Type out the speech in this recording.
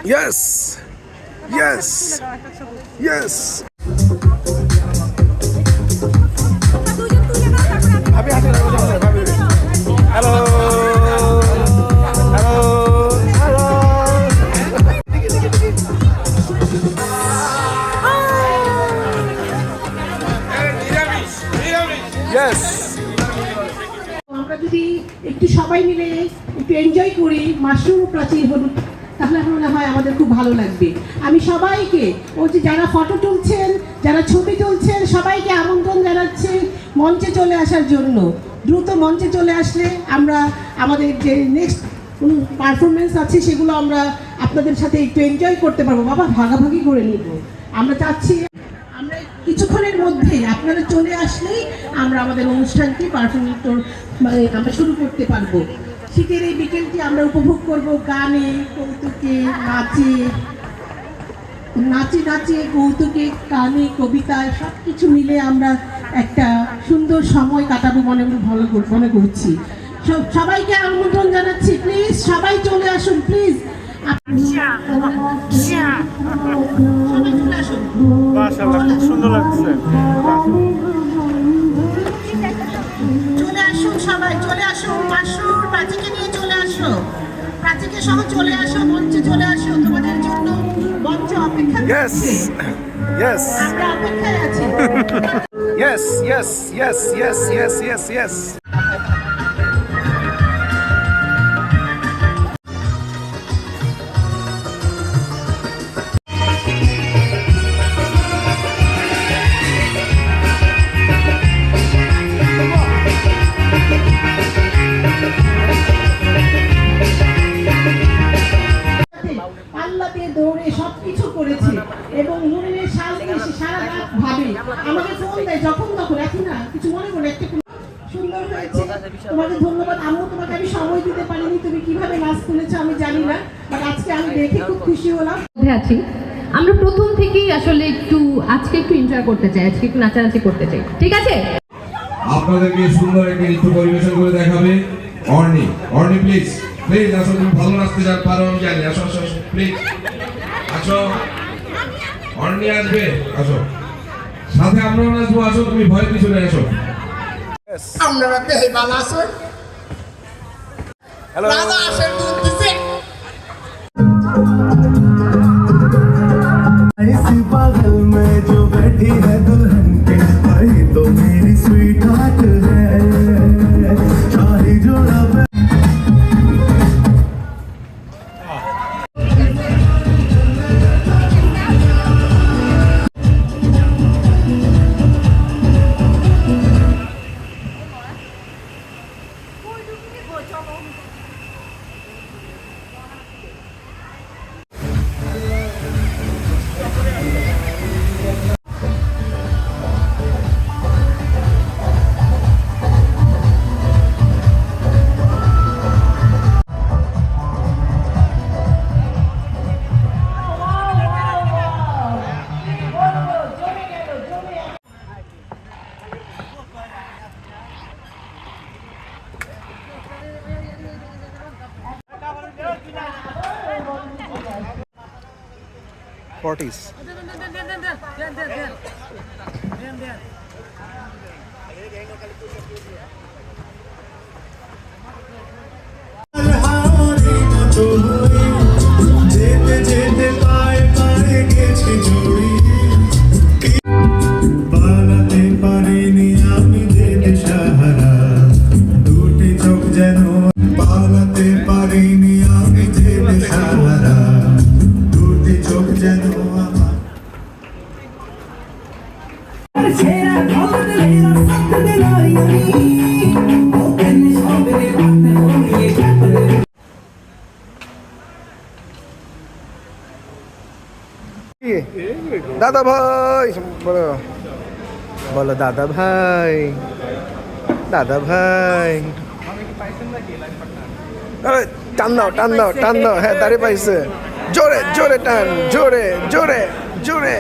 Yes, yes, yes. Hello, hello, yes. আমরা যদি একটু সবাই মিলে একটু এনজয় করি মাশরুম প্রাচীর হলুদ, তাহলে মনে হয় আমাদের খুব ভালো লাগবে। আমি সবাইকে যে যারা ফটো তুলছেন, যারা ছবি তুলছেন, সবাইকে আমন্ত্রণ জানাচ্ছি মঞ্চে চলে আসার জন্য। দ্রুত মঞ্চে চলে আসলে আমরা আমাদের যে নেক্সট পারফরমেন্স আছে সেগুলো আমরা আপনাদের সাথে একটু এনজয় করতে পারবো। বাবা ভাগাভাগি করে নিব। আমরা চাচ্ছি আমরা কিছুক্ষণের মধ্যে আপনারা চলে আসলেই আমরা আমাদের অনুষ্ঠানটি পারফরমেন্স আমরা শুরু করতে পারবো। শীতের এই বিকেলটি আমরা উপভোগ করব গানে, কৌতুকে, নাচে কৌতুকে, গানে, কবিতায় সব কিছু মিলে আমরা একটা সুন্দর সময় কাটাবো মনে করছি। সবাইকে আমন্ত্রণ জানাচ্ছি, প্লিজ সবাই চলে আসুন, প্লিজ মাশাআল্লাহ, খুব সুন্দর লাগছে। চলে আসুন, সবাই চলে আসুন, মাশরুর প্রাচীকে নিয়ে চলে আসো, প্রাচীকে সহ চলে আসো, মঞ্চে চলে আসো, তোমাদের জন্য মঞ্চ অপেক্ষা করছে। Yes, আমরা অপেক্ষায় আছি। yes, yes, yes, yes, yes, yes, yes. দৌড়ে সবকিছু করেছে এবং নুরিনের সাজ এসে সারা রাত ভাবে, আমাকে ফোন দেয় যখন তখন, এখন না কিছু মনে করে একটা সুন্দর হয়েছে, তোমাকে ধন্যবাদ। আমিও তোমাকে আমি সময় দিতে পারিনি, তুমি কিভাবে নাচ তুলেছো আমি জানি না, বাট আজকে আমি দেখে খুব খুশি হলাম। আছি আমরা প্রথম থেকেই আসলে আজকে একটু এনজয় করতে চাই, আজকে একটু নাচানাচি করতে চাই, ঠিক আছে? আপনাদেরকে সুন্দর একটা নৃত্য পরিবেশন করে দেখাবে অর্নি প্লিজ আসো, তুমি ভালো নাচতে পারো আমি জানি, আসো আসো আসো প্লিজ আসো, অর্নি আসবে, আসো সাথে আমরাও নাচবো, আসো তুমি ভয় কিছু নেই, আসো। আপনারা পেয়ে ভালো আছেন? Hello. রাজা আসেন দুধ দিছে। इस पागल में जो बैठी है दुल्हन के, भाई तो मेरी स्वीट हार्ट है, शाही जोड़ा Forties. যেতে যেতে পায়ে পায়ে গেছে জড়ি, পালাতে পারিনি আমি যেতে সাহারা, দুটি চোখ যেন পালাতে পারিনি আমি যেতে সাহারা, দুটি চোখ যেন আমার দাদা ভাই বলো বলো দাদা ভাই দাদা ভাই আরে, টান দাও টান দাও টান দাও হ্যাঁ দাঁড়িয়ে পাইছে জোরে জোরে টান জোরে জোরে জোরে